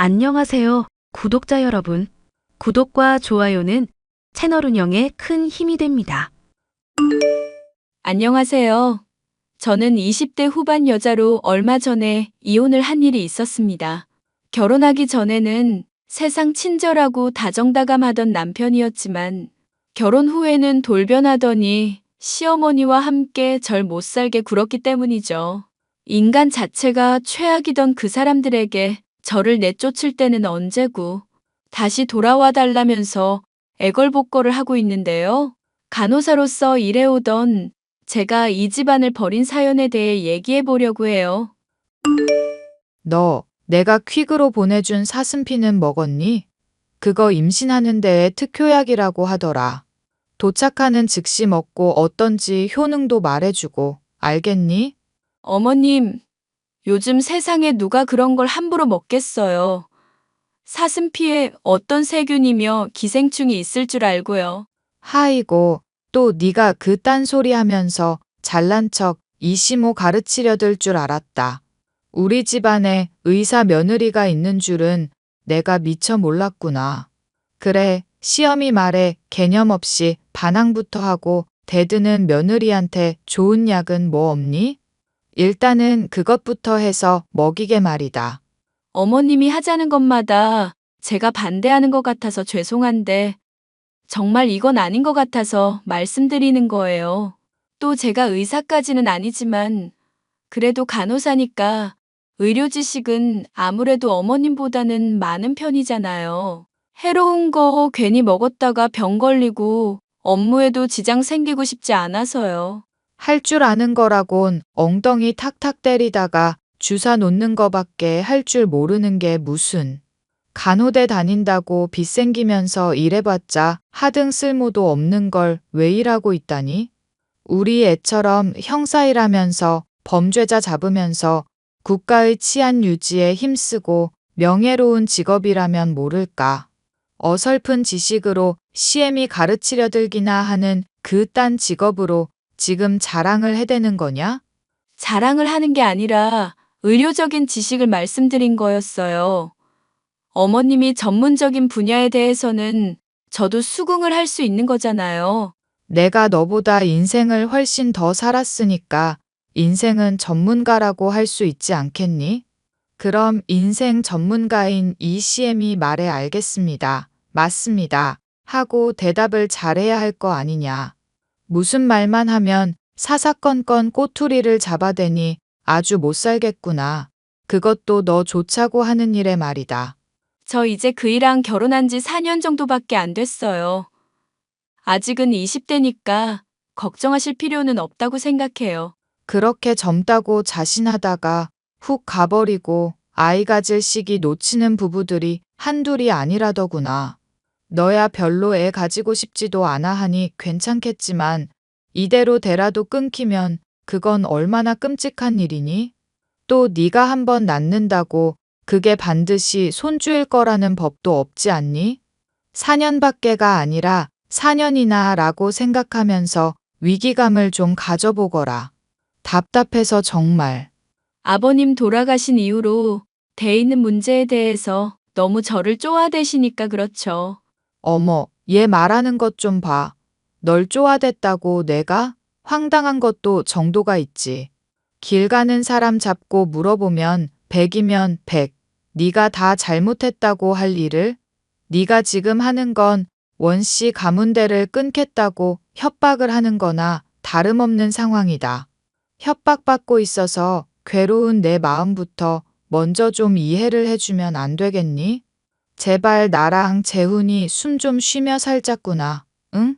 안녕하세요, 구독자 여러분. 구독과 좋아요는 채널 운영에 큰 힘이 됩니다. 안녕하세요. 저는 20대 후반 여자로 얼마 전에 이혼을 한 일이 있었습니다. 결혼하기 전에는 세상 친절하고 다정다감하던 남편이었지만 결혼 후에는 돌변하더니 시어머니와 함께 절 못 살게 굴었기 때문이죠. 인간 자체가 최악이던 그 사람들에게 저를 내쫓을 때는 언제고 다시 돌아와 달라면서 애걸복걸을 하고 있는데요. 간호사로서 일해오던 제가 이 집안을 버린 사연에 대해 얘기해 보려고 해요. 너, 내가 퀵으로 보내준 사슴피는 먹었니? 그거 임신하는 데에 특효약이라고 하더라. 도착하는 즉시 먹고 어떤지 효능도 말해주고, 알겠니? 어머님, 요즘 세상에 누가 그런 걸 함부로 먹겠어요. 사슴피에 어떤 세균이며 기생충이 있을 줄 알고요. 하이고, 또 네가 그 딴소리 하면서 잘난 척 이시모 가르치려 들 줄 알았다. 우리 집안에 의사 며느리가 있는 줄은 내가 미처 몰랐구나. 그래, 시어미 말에 개념 없이 반항부터 하고 대드는 며느리한테 좋은 약은 뭐 없니? 일단은 그것부터 해서 먹이게 말이다. 어머님이 하자는 것마다 제가 반대하는 것 같아서 죄송한데 정말 이건 아닌 것 같아서 말씀드리는 거예요. 또 제가 의사까지는 아니지만 그래도 간호사니까 의료 지식은 아무래도 어머님보다는 많은 편이잖아요. 해로운 거 괜히 먹었다가 병 걸리고 업무에도 지장 생기고 싶지 않아서요. 할 줄 아는 거라곤 엉덩이 탁탁 때리다가 주사 놓는 거밖에 할 줄 모르는 게 무슨. 간호대 다닌다고 빚 생기면서 일해봤자 하등 쓸모도 없는 걸 왜 일하고 있다니? 우리 애처럼 형사일하면서 범죄자 잡으면서 국가의 치안 유지에 힘쓰고 명예로운 직업이라면 모를까. 어설픈 지식으로 시엠이 가르치려 들기나 하는 그 딴 직업으로 지금 자랑을 해대는 거냐? 자랑을 하는 게 아니라 의료적인 지식을 말씀드린 거였어요. 어머님이 전문적인 분야에 대해서는 저도 수긍을 할 수 있는 거잖아요. 내가 너보다 인생을 훨씬 더 살았으니까 인생은 전문가라고 할 수 있지 않겠니? 그럼 인생 전문가인 이 CM이 말해 알겠습니다. 맞습니다. 하고 대답을 잘해야 할 거 아니냐. 무슨 말만 하면 사사건건 꼬투리를 잡아대니 아주 못 살겠구나. 그것도 너 좋자고 하는 일에 말이다. 저 이제 그이랑 결혼한 지 4년 정도밖에 안 됐어요. 아직은 20대니까 걱정하실 필요는 없다고 생각해요. 그렇게 젊다고 자신하다가 훅 가버리고 아이 가질 시기 놓치는 부부들이 한둘이 아니라더구나. 너야 별로 애 가지고 싶지도 않아 하니 괜찮겠지만 이대로 대라도 끊기면 그건 얼마나 끔찍한 일이니? 또 네가 한번 낳는다고 그게 반드시 손주일 거라는 법도 없지 않니? 4년밖에가 아니라 4년이나 라고 생각하면서 위기감을 좀 가져보거라. 답답해서 정말. 아버님 돌아가신 이후로 돼 있는 문제에 대해서 너무 저를 쪼아대시니까 그렇죠. 어머, 얘 말하는 것 좀 봐. 널 쪼아댔다고 내가? 황당한 것도 정도가 있지. 길 가는 사람 잡고 물어보면 100이면 100. 네가 다 잘못했다고 할 일을? 네가 지금 하는 건 원씨 가문대를 끊겠다고 협박을 하는 거나 다름없는 상황이다. 협박받고 있어서 괴로운 내 마음부터 먼저 좀 이해를 해주면 안 되겠니? 제발 나랑 재훈이 숨 좀 쉬며 살자꾸나, 응?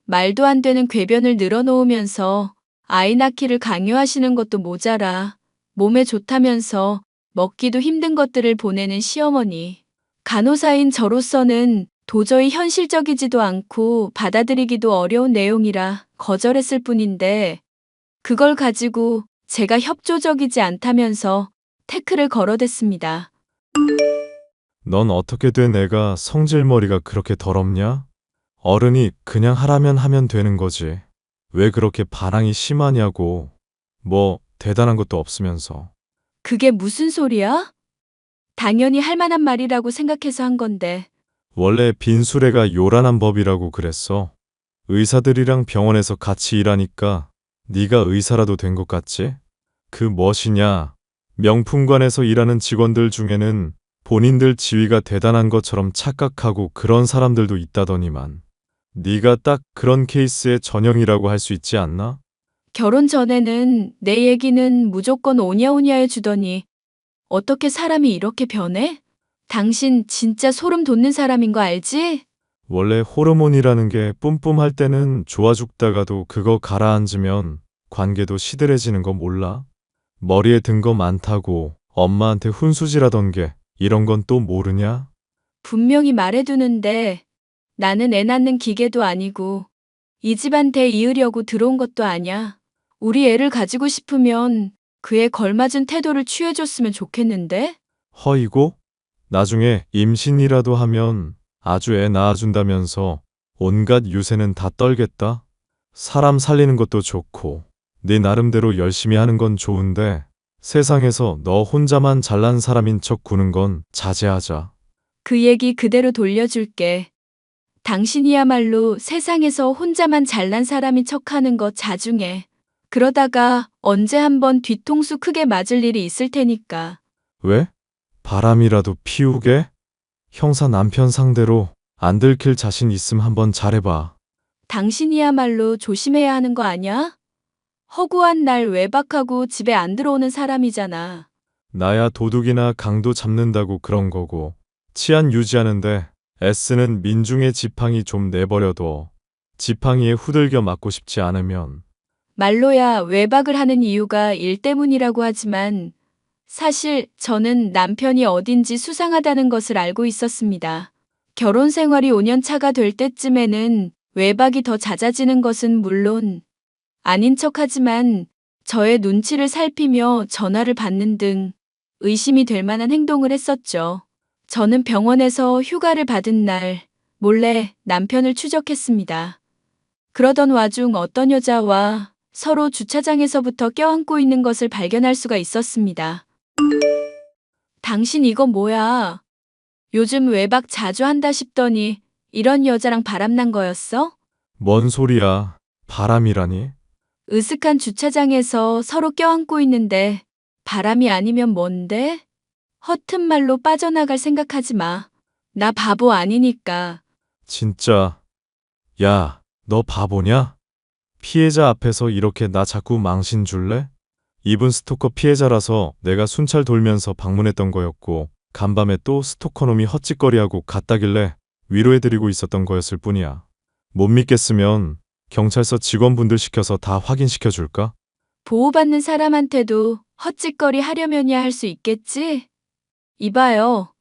말도 안 되는 궤변을 늘어놓으면서 아이 낳기를 강요하시는 것도 모자라 몸에 좋다면서 먹기도 힘든 것들을 보내는 시어머니. 간호사인 저로서는 도저히 현실적이지도 않고 받아들이기도 어려운 내용이라 거절했을 뿐인데 그걸 가지고 제가 협조적이지 않다면서 태클을 걸어댔습니다. 넌 어떻게 된 애가 성질머리가 그렇게 더럽냐? 어른이 그냥 하라면 하면 되는 거지. 왜 그렇게 반항이 심하냐고. 뭐 대단한 것도 없으면서. 그게 무슨 소리야? 당연히 할 만한 말이라고 생각해서 한 건데. 원래 빈수레가 요란한 법이라고 그랬어. 의사들이랑 병원에서 같이 일하니까 네가 의사라도 된 것 같지? 그 멋이냐? 명품관에서 일하는 직원들 중에는 본인들 지위가 대단한 것처럼 착각하고 그런 사람들도 있다더니만. 네가 딱 그런 케이스의 전형이라고 할 수 있지 않나? 결혼 전에는 내 얘기는 무조건 오냐오냐 해주더니 어떻게 사람이 이렇게 변해? 당신 진짜 소름 돋는 사람인 거 알지? 원래 호르몬이라는 게 뿜뿜할 때는 좋아 죽다가도 그거 가라앉으면 관계도 시들해지는 거 몰라? 머리에 든 거 많다고 엄마한테 훈수질하던 게 이런 건 또 모르냐? 분명히 말해두는데 나는 애 낳는 기계도 아니고 이 집한테 이으려고 들어온 것도 아냐. 우리 애를 가지고 싶으면 그에 걸맞은 태도를 취해줬으면 좋겠는데? 허이고? 나중에 임신이라도 하면 아주 애 낳아준다면서 온갖 유세는 다 떨겠다? 사람 살리는 것도 좋고 네 나름대로 열심히 하는 건 좋은데 세상에서 너 혼자만 잘난 사람인 척 구는 건 자제하자. 그 얘기 그대로 돌려줄게. 당신이야말로 세상에서 혼자만 잘난 사람인 척하는 거 자중해. 그러다가 언제 한번 뒤통수 크게 맞을 일이 있을 테니까. 왜? 바람이라도 피우게? 형사 남편 상대로 안 들킬 자신 있음 한번 잘해봐. 당신이야말로 조심해야 하는 거 아냐? 허구한 날 외박하고 집에 안 들어오는 사람이잖아. 나야 도둑이나 강도 잡는다고 그런 거고 치안 유지하는데 애쓰는 민중의 지팡이 좀 내버려둬. 지팡이에 후들겨 맞고 싶지 않으면. 말로야 외박을 하는 이유가 일 때문이라고 하지만 사실 저는 남편이 어딘지 수상하다는 것을 알고 있었습니다. 결혼 생활이 5년 차가 될 때쯤에는 외박이 더 잦아지는 것은 물론 아닌 척하지만 저의 눈치를 살피며 전화를 받는 등 의심이 될 만한 행동을 했었죠. 저는 병원에서 휴가를 받은 날 몰래 남편을 추적했습니다. 그러던 와중 어떤 여자와 서로 주차장에서부터 껴안고 있는 것을 발견할 수가 있었습니다. 당신 이거 뭐야? 요즘 외박 자주 한다 싶더니 이런 여자랑 바람난 거였어? 뭔 소리야. 바람이라니? 으슥한 주차장에서 서로 껴안고 있는데 바람이 아니면 뭔데? 허튼 말로 빠져나갈 생각하지 마. 나 바보 아니니까. 진짜. 야, 너 바보냐? 피해자 앞에서 이렇게 나 자꾸 망신 줄래? 이분 스토커 피해자라서 내가 순찰 돌면서 방문했던 거였고 간밤에 또 스토커놈이 헛짓거리하고 갔다길래 위로해드리고 있었던 거였을 뿐이야. 못 믿겠으면 경찰서 직원분들 시켜서 다 확인시켜줄까? 보호받는 사람한테도 헛짓거리 하려면야 할 수 있겠지? 이봐요.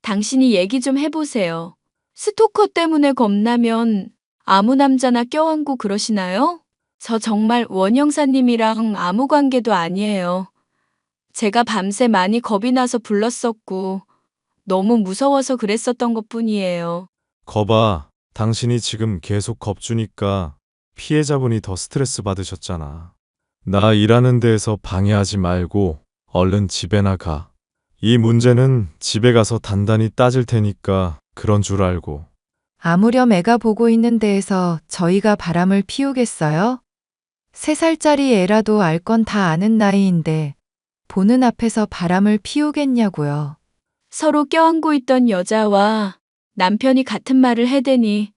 당신이 얘기 좀 해보세요. 스토커 때문에 겁나면 아무 남자나 껴안고 그러시나요? 저 정말 원형사님이랑 아무 관계도 아니에요. 제가 밤새 많이 겁이 나서 불렀었고 너무 무서워서 그랬었던 것뿐이에요. 거봐, 당신이 지금 계속 겁주니까 피해자분이 더 스트레스 받으셨잖아. 나 일하는 데에서 방해하지 말고 얼른 집에나 가. 이 문제는 집에 가서 단단히 따질 테니까 그런 줄 알고. 아무렴 애가 보고 있는 데에서 저희가 바람을 피우겠어요? 3살짜리 애라도 알 건 다 아는 나이인데 보는 앞에서 바람을 피우겠냐고요. 서로 껴안고 있던 여자와 남편이 같은 말을 해대니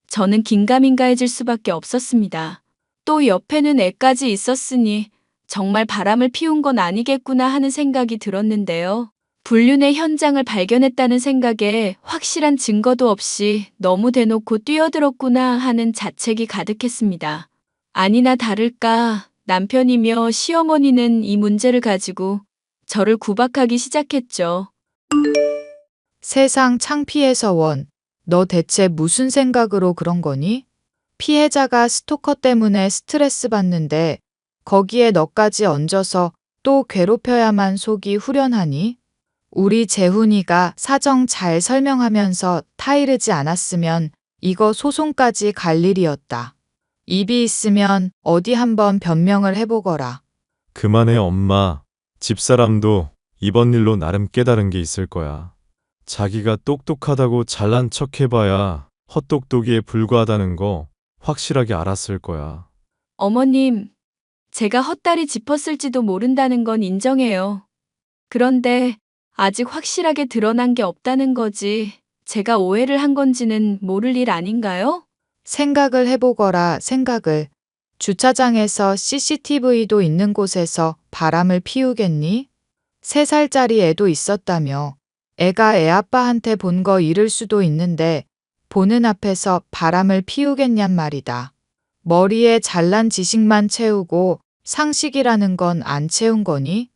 저는 긴가민가해질 수밖에 없었습니다. 또 옆에는 애까지 있었으니 정말 바람을 피운 건 아니겠구나 하는 생각이 들었는데요. 불륜의 현장을 발견했다는 생각에 확실한 증거도 없이 너무 대놓고 뛰어들었구나 하는 자책이 가득했습니다. 아니나 다를까 남편이며 시어머니는 이 문제를 가지고 저를 구박하기 시작했죠. 세상 창피해서 원. 너 대체 무슨 생각으로 그런 거니? 피해자가 스토커 때문에 스트레스 받는데 거기에 너까지 얹어서 또 괴롭혀야만 속이 후련하니? 우리 재훈이가 사정 잘 설명하면서 타이르지 않았으면 이거 소송까지 갈 일이었다. 입이 있으면 어디 한번 변명을 해보거라. 그만해 엄마. 집사람도 이번 일로 나름 깨달은 게 있을 거야. 자기가 똑똑하다고 잘난 척 해봐야 헛똑똑이에 불과하다는 거 확실하게 알았을 거야. 어머님, 제가 헛다리 짚었을지도 모른다는 건 인정해요. 그런데 아직 확실하게 드러난 게 없다는 거지. 제가 오해를 한 건지는 모를 일 아닌가요? 생각을 해보거라, 생각을. 주차장에서 CCTV도 있는 곳에서 바람을 피우겠니? 3살짜리 애도 있었다며. 애가 애 아빠한테 본 거 잃을 수도 있는데 보는 앞에서 바람을 피우겠냔 말이다. 머리에 잘난 지식만 채우고 상식이라는 건 안 채운 거니?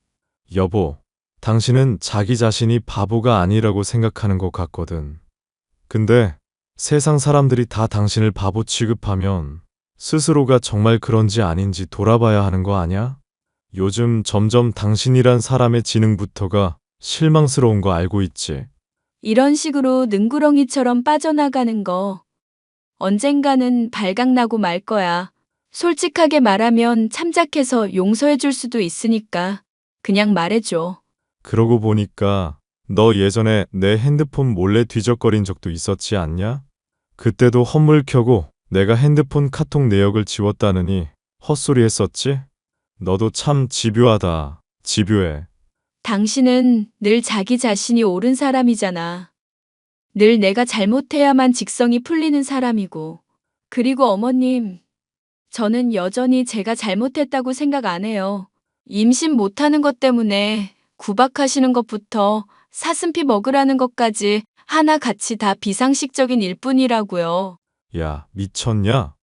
여보, 당신은 자기 자신이 바보가 아니라고 생각하는 것 같거든. 근데 세상 사람들이 다 당신을 바보 취급하면 스스로가 정말 그런지 아닌지 돌아봐야 하는 거 아냐? 요즘 점점 당신이란 사람의 지능부터가 실망스러운 거 알고 있지? 이런 식으로 능구렁이처럼 빠져나가는 거 언젠가는 발각나고 말 거야. 솔직하게 말하면 참작해서 용서해 줄 수도 있으니까 그냥 말해줘. 그러고 보니까 너 예전에 내 핸드폰 몰래 뒤적거린 적도 있었지 않냐? 그때도 헛물 켜고 내가 핸드폰 카톡 내역을 지웠다느니 헛소리 했었지? 너도 참 집요하다. 집요해. 당신은 늘 자기 자신이 옳은 사람이잖아. 늘 내가 잘못해야만 직성이 풀리는 사람이고. 그리고 어머님, 저는 여전히 제가 잘못했다고 생각 안 해요. 임신 못하는 것 때문에 구박하시는 것부터 사슴피 먹으라는 것까지 하나같이 다 비상식적인 일뿐이라고요. 야, 미쳤냐?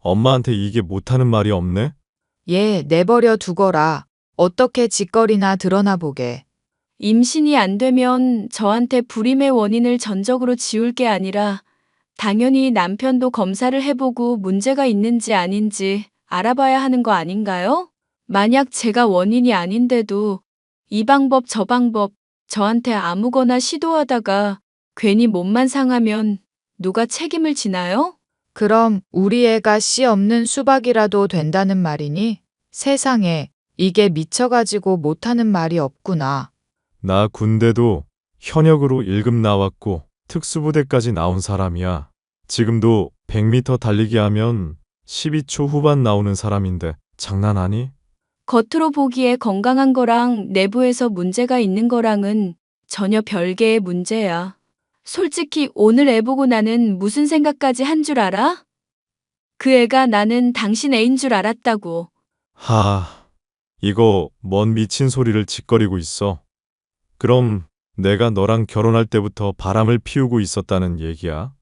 엄마한테 이게 못하는 말이 없네? 얘 내버려 두거라. 어떻게 짓거리나 드러나 보게. 임신이 안 되면 저한테 불임의 원인을 전적으로 지울 게 아니라 당연히 남편도 검사를 해보고 문제가 있는지 아닌지 알아봐야 하는 거 아닌가요? 만약 제가 원인이 아닌데도 이 방법 저 방법 저한테 아무거나 시도하다가 괜히 몸만 상하면 누가 책임을 지나요? 그럼 우리 애가 씨 없는 수박이라도 된다는 말이니? 세상에, 이게 미쳐가지고 못하는 말이 없구나. 나 군대도 현역으로 1급 나왔고 특수부대까지 나온 사람이야. 지금도 100m 달리기 하면 12초 후반 나오는 사람인데 장난하니? 겉으로 보기에 건강한 거랑 내부에서 문제가 있는 거랑은 전혀 별개의 문제야. 솔직히 오늘 애 보고 나는 무슨 생각까지 한 줄 알아? 그 애가 나는 당신 애인 줄 알았다고. 하, 이거 뭔 미친 소리를 짓거리고 있어. 그럼 내가 너랑 결혼할 때부터 바람을 피우고 있었다는 얘기야?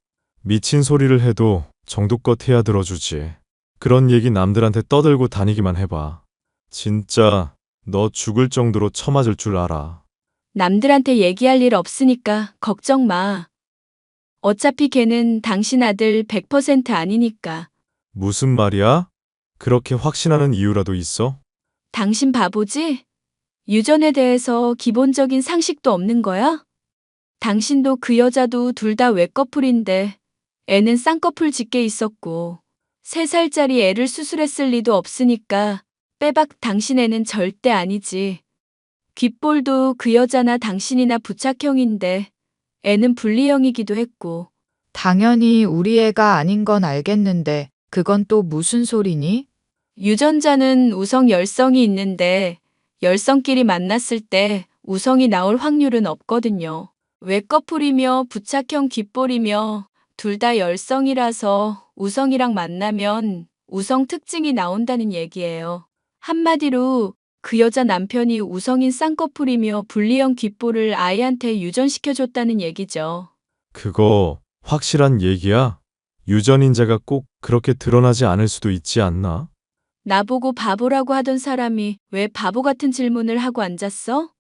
미친 소리를 해도 정도껏 해야 들어주지. 그런 얘기 남들한테 떠들고 다니기만 해봐. 진짜 너 죽을 정도로 처맞을 줄 알아. 남들한테 얘기할 일 없으니까 걱정 마. 어차피 걔는 당신 아들 100% 아니니까. 무슨 말이야? 그렇게 확신하는 이유라도 있어? 당신 바보지? 유전에 대해서 기본적인 상식도 없는 거야? 당신도 그 여자도 둘 다 외꺼풀인데 애는 쌍꺼풀 짙게 있었고 3살짜리 애를 수술했을 리도 없으니까 빼박 당신 애는 절대 아니지. 귓볼도 그 여자나 당신이나 부착형인데 애는 분리형이기도 했고. 당연히 우리 애가 아닌 건 알겠는데 그건 또 무슨 소리니? 유전자는 우성 열성이 있는데 열성끼리 만났을 때 우성이 나올 확률은 없거든요. 외꺼풀이며 부착형 귓볼이며 둘 다 열성이라서 우성이랑 만나면 우성 특징이 나온다는 얘기예요. 한마디로 그 여자 남편이 우성인 쌍꺼풀이며 분리형 귓볼을 아이한테 유전시켜줬다는 얘기죠. 그거 확실한 얘기야? 유전인자가 꼭 그렇게 드러나지 않을 수도 있지 않나? 나보고 바보라고 하던 사람이 왜 바보 같은 질문을 하고 앉았어?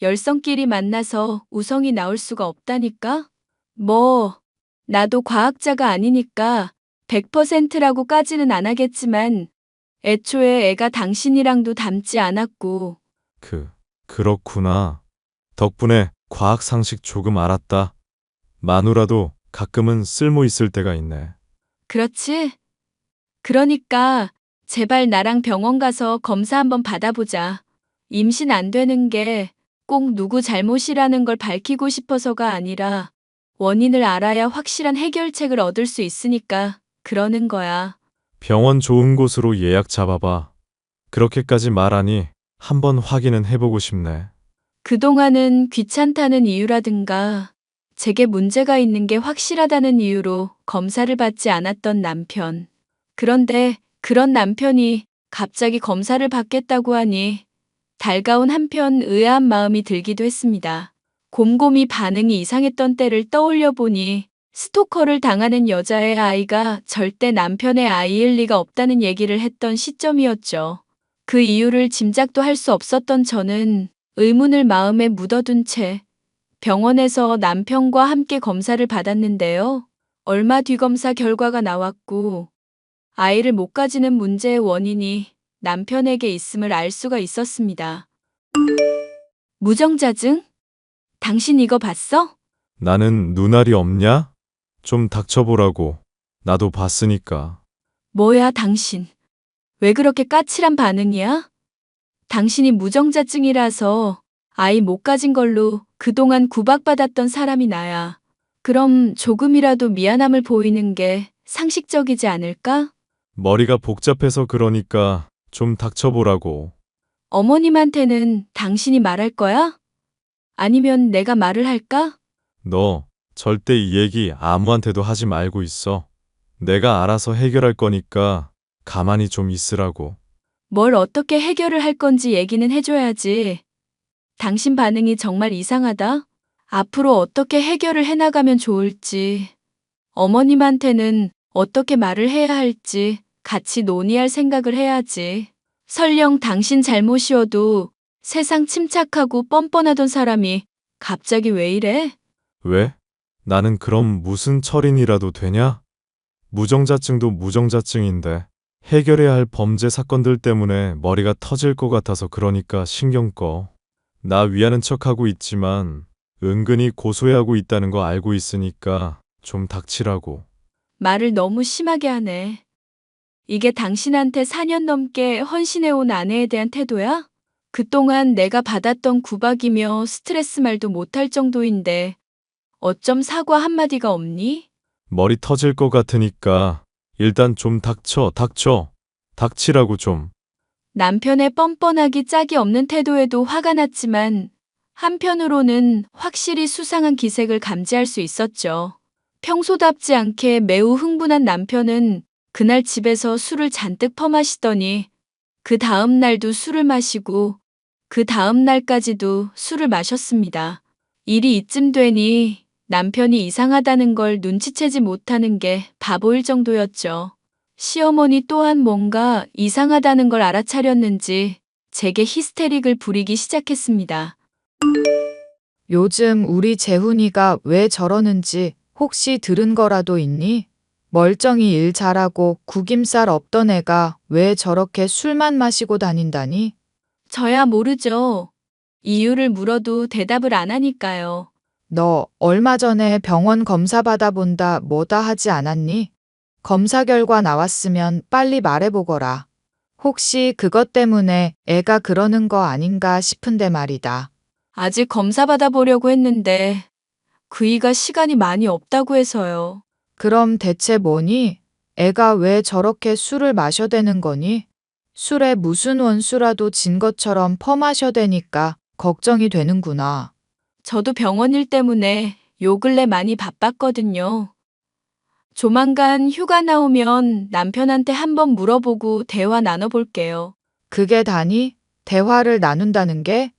열성끼리 만나서 우성이 나올 수가 없다니까? 뭐, 나도 과학자가 아니니까 100%라고까지는 안 하겠지만 애초에 애가 당신이랑도 닮지 않았고. 그렇구나. 덕분에 과학 상식 조금 알았다. 마누라도 가끔은 쓸모 있을 때가 있네. 그렇지? 그러니까 제발 나랑 병원 가서 검사 한번 받아보자. 임신 안 되는 게 꼭 누구 잘못이라는 걸 밝히고 싶어서가 아니라 원인을 알아야 확실한 해결책을 얻을 수 있으니까 그러는 거야. 병원 좋은 곳으로 예약 잡아봐. 그렇게까지 말하니 한번 확인은 해보고 싶네. 그동안은 귀찮다는 이유라든가 제게 문제가 있는 게 확실하다는 이유로 검사를 받지 않았던 남편. 그런데 그런 남편이 갑자기 검사를 받겠다고 하니 달가운 한편 의아한 마음이 들기도 했습니다. 곰곰이 반응이 이상했던 때를 떠올려 보니 스토커를 당하는 여자의 아이가 절대 남편의 아이일 리가 없다는 얘기를 했던 시점이었죠. 그 이유를 짐작도 할 수 없었던 저는 의문을 마음에 묻어둔 채 병원에서 남편과 함께 검사를 받았는데요. 얼마 뒤 검사 결과가 나왔고 아이를 못 가지는 문제의 원인이 남편에게 있음을 알 수가 있었습니다. 무정자증? 당신 이거 봤어? 나는 눈알이 없냐? 좀 닥쳐보라고. 나도 봤으니까. 뭐야, 당신. 왜 그렇게 까칠한 반응이야? 당신이 무정자증이라서 아이 못 가진 걸로 그동안 구박받았던 사람이 나야. 그럼 조금이라도 미안함을 보이는 게 상식적이지 않을까? 머리가 복잡해서 그러니까 좀 닥쳐보라고. 어머님한테는 당신이 말할 거야? 아니면 내가 말을 할까? 너 절대 이 얘기 아무한테도 하지 말고 있어. 내가 알아서 해결할 거니까 가만히 좀 있으라고. 뭘 어떻게 해결을 할 건지 얘기는 해줘야지. 당신 반응이 정말 이상하다. 앞으로 어떻게 해결을 해나가면 좋을지, 어머님한테는 어떻게 말을 해야 할지 같이 논의할 생각을 해야지. 설령 당신 잘못이어도 세상 침착하고 뻔뻔하던 사람이 갑자기 왜 이래? 왜? 나는 그럼 무슨 철인이라도 되냐? 무정자증도 무정자증인데 해결해야 할 범죄 사건들 때문에 머리가 터질 것 같아서 그러니까 신경 꺼. 나 위하는 척하고 있지만 은근히 고소해하고 있다는 거 알고 있으니까 좀 닥치라고. 말을 너무 심하게 하네. 이게 당신한테 4년 넘게 헌신해온 아내에 대한 태도야? 그동안 내가 받았던 구박이며 스트레스 말도 못할 정도인데 어쩜 사과 한마디가 없니? 머리 터질 것 같으니까 일단 좀 닥쳐. 닥치라고 좀. 남편의 뻔뻔하기 짝이 없는 태도에도 화가 났지만 한편으로는 확실히 수상한 기색을 감지할 수 있었죠. 평소답지 않게 매우 흥분한 남편은 그날 집에서 술을 잔뜩 퍼마시더니 그 다음 날도 술을 마시고 그 다음 날까지도 술을 마셨습니다. 일이 이쯤 되니 남편이 이상하다는 걸 눈치채지 못하는 게 바보일 정도였죠. 시어머니 또한 뭔가 이상하다는 걸 알아차렸는지 제게 히스테릭을 부리기 시작했습니다. 요즘 우리 재훈이가 왜 저러는지 혹시 들은 거라도 있니? 멀쩡히 일 잘하고 구김살 없던 애가 왜 저렇게 술만 마시고 다닌다니? 저야 모르죠. 이유를 물어도 대답을 안 하니까요. 너 얼마 전에 병원 검사 받아본다 뭐다 하지 않았니? 검사 결과 나왔으면 빨리 말해보거라. 혹시 그것 때문에 애가 그러는 거 아닌가 싶은데 말이다. 아직 검사 받아보려고 했는데 그이가 시간이 많이 없다고 해서요. 그럼 대체 뭐니? 애가 왜 저렇게 술을 마셔대는 거니? 술에 무슨 원수라도 진 것처럼 퍼마셔대니까 걱정이 되는구나. 저도 병원 일 때문에 요 근래 많이 바빴거든요. 조만간 휴가 나오면 남편한테 한번 물어보고 대화 나눠볼게요. 그게 다니? 대화를 나눈다는 게?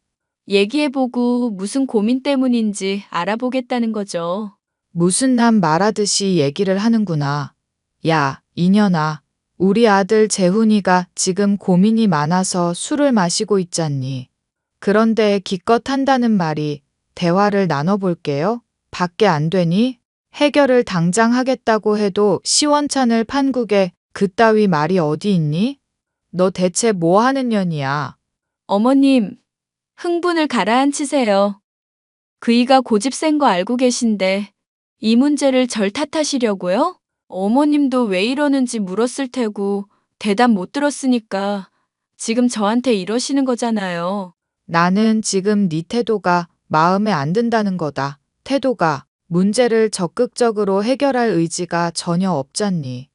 얘기해보고 무슨 고민 때문인지 알아보겠다는 거죠. 무슨 남 말하듯이 얘기를 하는구나. 야, 이년아. 우리 아들 재훈이가 지금 고민이 많아서 술을 마시고 있잖니. 그런데 기껏 한다는 말이 대화를 나눠볼게요? 밖에 안 되니? 해결을 당장 하겠다고 해도 시원찮을 판국에 그따위 말이 어디 있니? 너 대체 뭐 하는 년이야? 어머님, 흥분을 가라앉히세요. 그이가 고집 센 거 알고 계신데 이 문제를 절 탓하시려고요? 어머님도 왜 이러는지 물었을 테고 대답 못 들었으니까 지금 저한테 이러시는 거잖아요. 나는 지금 네 태도가 마음에 안 든다는 거다. 태도가 문제를 적극적으로 해결할 의지가 전혀 없잖니.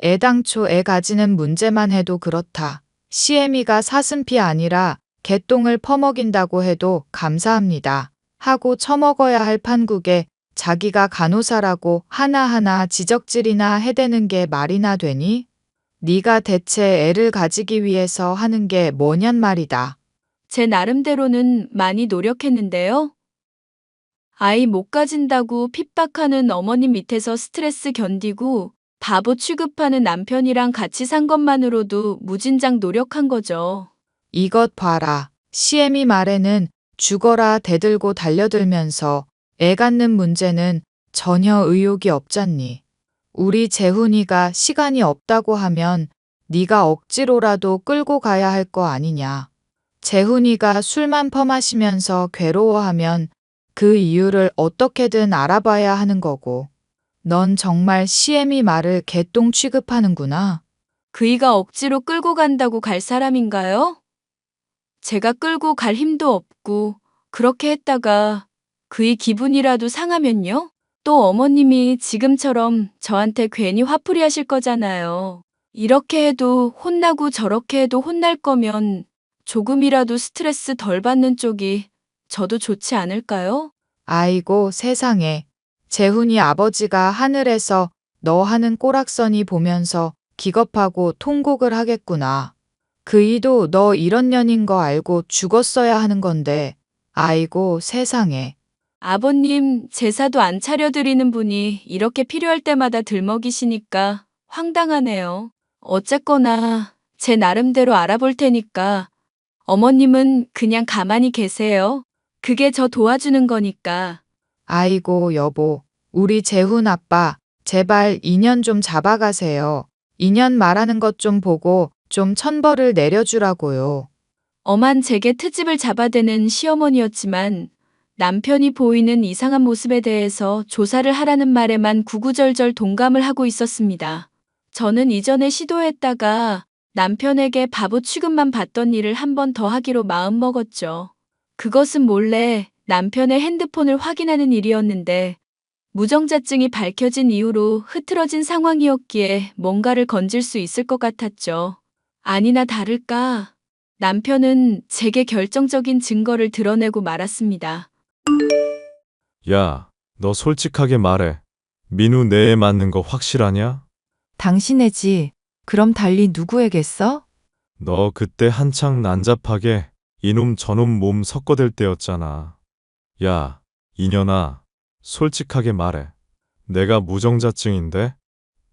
애당초 애 가지는 문제만 해도 그렇다. 시애미가 사슴피 아니라 개똥을 퍼먹인다고 해도 감사합니다. 하고 처먹어야 할 판국에 자기가 간호사라고 하나하나 지적질이나 해대는 게 말이나 되니? 네가 대체 애를 가지기 위해서 하는 게 뭐냔 말이다. 제 나름대로는 많이 노력했는데요. 아이 못 가진다고 핍박하는 어머님 밑에서 스트레스 견디고 바보 취급하는 남편이랑 같이 산 것만으로도 무진장 노력한 거죠. 이것 봐라. 시애미 말에는 죽어라 대들고 달려들면서 애 갖는 문제는 전혀 의욕이 없잖니. 우리 재훈이가 시간이 없다고 하면 네가 억지로라도 끌고 가야 할 거 아니냐. 재훈이가 술만 퍼마시면서 괴로워하면 그 이유를 어떻게든 알아봐야 하는 거고. 넌 정말 시애미 말을 개똥 취급하는구나. 그이가 억지로 끌고 간다고 갈 사람인가요? 제가 끌고 갈 힘도 없고 그렇게 했다가 그이 기분이라도 상하면요? 또 어머님이 지금처럼 저한테 괜히 화풀이 하실 거잖아요. 이렇게 해도 혼나고 저렇게 해도 혼날 거면 조금이라도 스트레스 덜 받는 쪽이 저도 좋지 않을까요? 아이고 세상에. 재훈이 아버지가 하늘에서 너 하는 꼬락서니 보면서 기겁하고 통곡을 하겠구나. 그이도 너 이런 년인 거 알고 죽었어야 하는 건데. 아이고 세상에. 아버님 제사도 안 차려드리는 분이 이렇게 필요할 때마다 들먹이시니까 황당하네요. 어쨌거나 제 나름대로 알아볼 테니까 어머님은 그냥 가만히 계세요. 그게 저 도와주는 거니까. 아이고 여보. 우리 재훈 아빠 제발 인연 좀 잡아가세요. 인연 말하는 것 좀 보고 좀 천벌을 내려주라고요. 엄한 제게 트집을 잡아대는 시어머니였지만 남편이 보이는 이상한 모습에 대해서 조사를 하라는 말에만 구구절절 동감을 하고 있었습니다. 저는 이전에 시도했다가 남편에게 바보 취급만 받던 일을 한 번 더 하기로 마음먹었죠. 그것은 몰래 남편의 핸드폰을 확인하는 일이었는데 무정자증이 밝혀진 이후로 흐트러진 상황이었기에 뭔가를 건질 수 있을 것 같았죠. 아니나 다를까 남편은 제게 결정적인 증거를 드러내고 말았습니다. 야, 너 솔직하게 말해. 민우 내 애 맞는 거 확실하냐? 당신애지. 그럼 달리 누구에겠어? 너 그때 한창 난잡하게 이놈 저놈 몸 섞어댈 때였잖아. 야, 이년아, 솔직하게 말해. 내가 무정자증인데?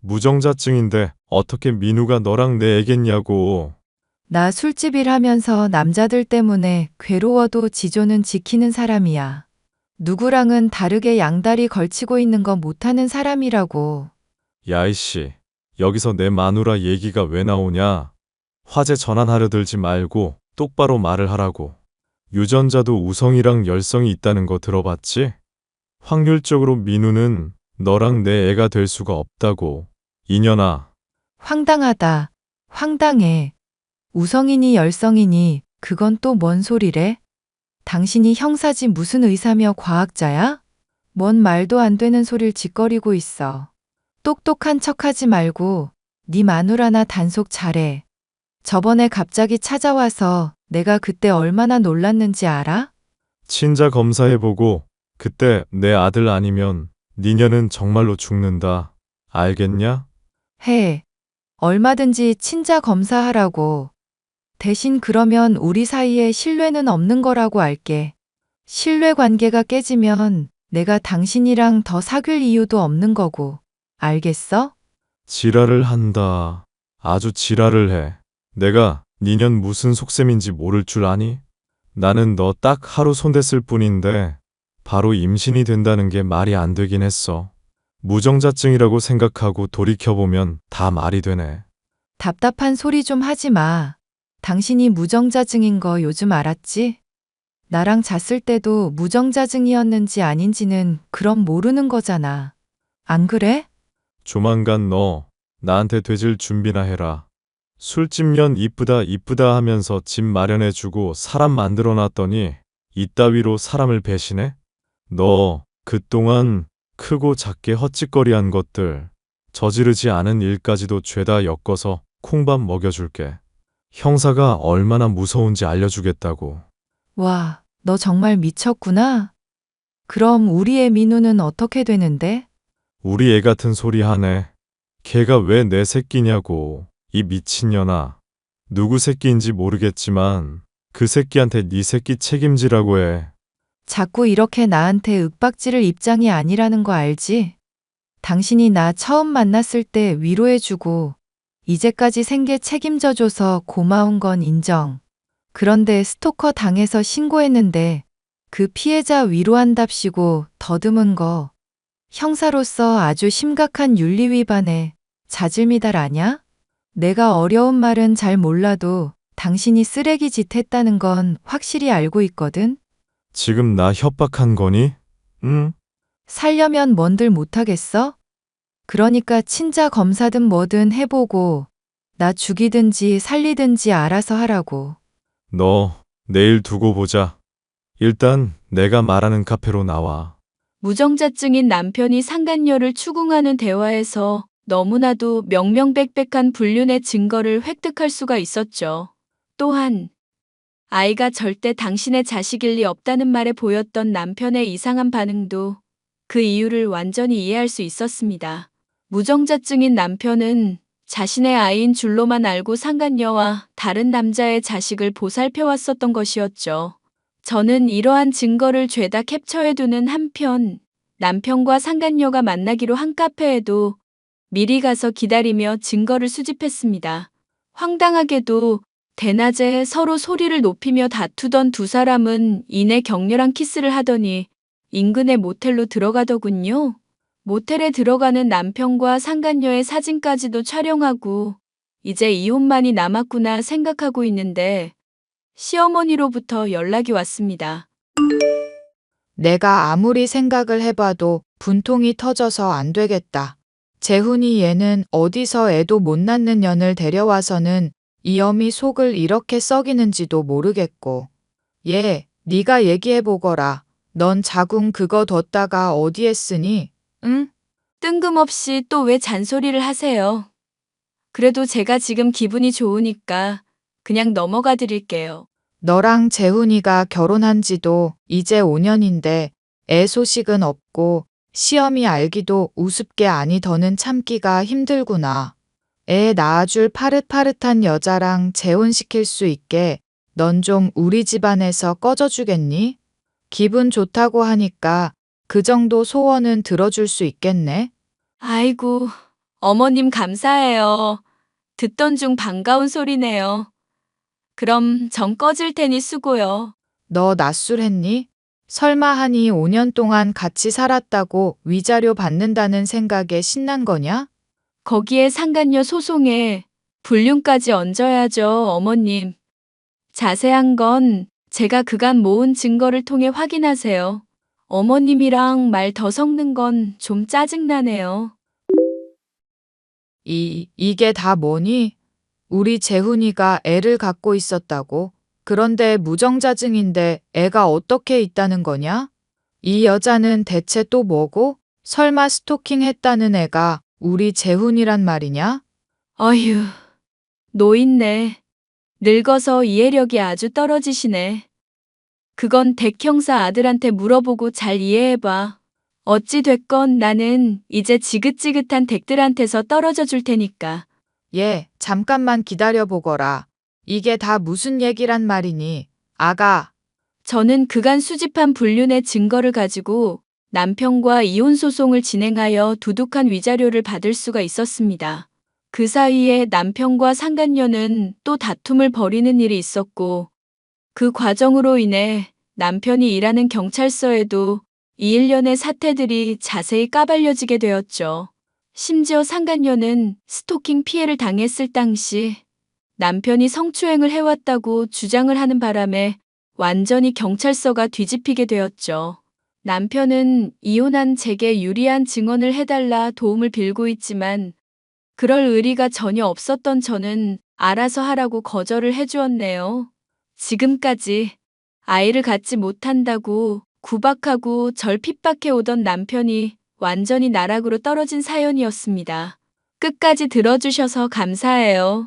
무정자증인데 어떻게 민우가 너랑 내 애겠냐고. 나 술집 일하면서 남자들 때문에 괴로워도 지조는 지키는 사람이야. 누구랑은 다르게 양다리 걸치고 있는 거 못하는 사람이라고. 야, 이씨. 여기서 내 마누라 얘기가 왜 나오냐? 화제 전환하려 들지 말고 똑바로 말을 하라고. 유전자도 우성이랑 열성이 있다는 거 들어봤지? 확률적으로 민우는 너랑 내 애가 될 수가 없다고. 이년아. 황당하다. 황당해. 우성이니 열성이니 그건 또 뭔 소리래? 당신이 형사지 무슨 의사며 과학자야? 뭔 말도 안 되는 소릴 짓거리고 있어. 똑똑한 척하지 말고 네 마누라나 단속 잘해. 저번에 갑자기 찾아와서 내가 그때 얼마나 놀랐는지 알아? 친자 검사해보고 그때 내 아들 아니면 니녀는 정말로 죽는다. 알겠냐? 해. 얼마든지 친자 검사하라고. 대신 그러면 우리 사이에 신뢰는 없는 거라고 알게. 신뢰 관계가 깨지면 내가 당신이랑 더 사귈 이유도 없는 거고. 알겠어? 지랄을 한다. 아주 지랄을 해. 내가 니년 무슨 속셈인지 모를 줄 아니? 나는 너 딱 하루 손댔을 뿐인데 바로 임신이 된다는 게 말이 안 되긴 했어. 무정자증이라고 생각하고 돌이켜보면 다 말이 되네. 답답한 소리 좀 하지 마. 당신이 무정자증인 거 요즘 알았지? 나랑 잤을 때도 무정자증이었는지 아닌지는 그럼 모르는 거잖아. 안 그래? 조만간 너 나한테 되질 준비나 해라. 술집년 이쁘다 이쁘다 하면서 집 마련해주고 사람 만들어놨더니 이따위로 사람을 배신해? 너 그동안 크고 작게 헛짓거리한 것들, 저지르지 않은 일까지도 죄다 엮어서 콩밥 먹여줄게. 형사가 얼마나 무서운지 알려주겠다고. 와, 너 정말 미쳤구나. 그럼 우리의 민우는 어떻게 되는데? 우리 애 같은 소리 하네. 걔가 왜 내 새끼냐고. 이 미친년아. 누구 새끼인지 모르겠지만 그 새끼한테 네 새끼 책임지라고 해. 자꾸 이렇게 나한테 윽박지를 입장이 아니라는 거 알지? 당신이 나 처음 만났을 때 위로해주고 이제까지 생계 책임져줘서 고마운 건 인정. 그런데 스토커 당해서 신고했는데 그 피해자 위로한답시고 더듬은 거 형사로서 아주 심각한 윤리 위반에 자질미달 아냐? 내가 어려운 말은 잘 몰라도 당신이 쓰레기 짓 했다는 건 확실히 알고 있거든? 지금 나 협박한 거니? 응? 살려면 뭔들 못하겠어? 그러니까 친자 검사든 뭐든 해보고 나 죽이든지 살리든지 알아서 하라고. 너 내일 두고 보자. 일단 내가 말하는 카페로 나와. 무정자증인 남편이 상간녀를 추궁하는 대화에서 너무나도 명명백백한 불륜의 증거를 획득할 수가 있었죠. 또한 아이가 절대 당신의 자식일 리 없다는 말에 보였던 남편의 이상한 반응도 그 이유를 완전히 이해할 수 있었습니다. 무정자증인 남편은 자신의 아이인 줄로만 알고 상간녀와 다른 남자의 자식을 보살펴왔었던 것이었죠. 저는 이러한 증거를 죄다 캡처해두는 한편 남편과 상간녀가 만나기로 한 카페에도 미리 가서 기다리며 증거를 수집했습니다. 황당하게도 대낮에 서로 소리를 높이며 다투던 두 사람은 이내 격렬한 키스를 하더니 인근의 모텔로 들어가더군요. 모텔에 들어가는 남편과 상간녀의 사진까지도 촬영하고 이제 이혼만이 남았구나 생각하고 있는데 시어머니로부터 연락이 왔습니다. 내가 아무리 생각을 해봐도 분통이 터져서 안 되겠다. 재훈이 얘는 어디서 애도 못 낳는 년을 데려와서는 이 어미 속을 이렇게 썩이는지도 모르겠고. 얘, 네가 얘기해보거라. 넌 자궁 그거 뒀다가 어디에 쓰니? 응? 뜬금없이 또 왜 잔소리를 하세요? 그래도 제가 지금 기분이 좋으니까 그냥 넘어가 드릴게요. 너랑 재훈이가 결혼한 지도 이제 5년인데 애 소식은 없고 시험이 알기도 우습게 아니 더는 참기가 힘들구나. 애 낳아줄 파릇파릇한 여자랑 재혼시킬 수 있게 넌 좀 우리 집안에서 꺼져주겠니? 기분 좋다고 하니까 그 정도 소원은 들어줄 수 있겠네? 아이고, 어머님 감사해요. 듣던 중 반가운 소리네요. 그럼 전 꺼질 테니 수고요. 너 낯술했니? 설마 하니 5년 동안 같이 살았다고 위자료 받는다는 생각에 신난 거냐? 거기에 상간녀 소송에 불륜까지 얹어야죠, 어머님. 자세한 건 제가 그간 모은 증거를 통해 확인하세요. 어머님이랑 말 더 섞는 건 좀 짜증나네요. 이게 다 뭐니? 우리 재훈이가 애를 갖고 있었다고? 그런데 무정자증인데 애가 어떻게 있다는 거냐? 이 여자는 대체 또 뭐고? 설마 스토킹 했다는 애가 우리 재훈이란 말이냐? 어휴, 노인네. 늙어서 이해력이 아주 떨어지시네. 그건 댁 형사 아들한테 물어보고 잘 이해해봐. 어찌 됐건 나는 이제 지긋지긋한 댁들한테서 떨어져 줄 테니까. 얘, 잠깐만 기다려보거라. 이게 다 무슨 얘기란 말이니? 아가, 저는 그간 수집한 불륜의 증거를 가지고 남편과 이혼 소송을 진행하여 두둑한 위자료를 받을 수가 있었습니다. 그 사이에 남편과 상간녀는 또 다툼을 벌이는 일이 있었고 그 과정으로 인해 남편이 일하는 경찰서에도 이 일련의 사태들이 자세히 까발려지게 되었죠. 심지어 상간녀는 스토킹 피해를 당했을 당시 남편이 성추행을 해왔다고 주장을 하는 바람에 완전히 경찰서가 뒤집히게 되었죠. 남편은 이혼한 제게 유리한 증언을 해달라 도움을 빌고 있지만 그럴 의리가 전혀 없었던 저는 알아서 하라고 거절을 해주었네요. 지금까지 아이를 갖지 못한다고 구박하고 절 핍박해 오던 남편이 완전히 나락으로 떨어진 사연이었습니다. 끝까지 들어주셔서 감사해요.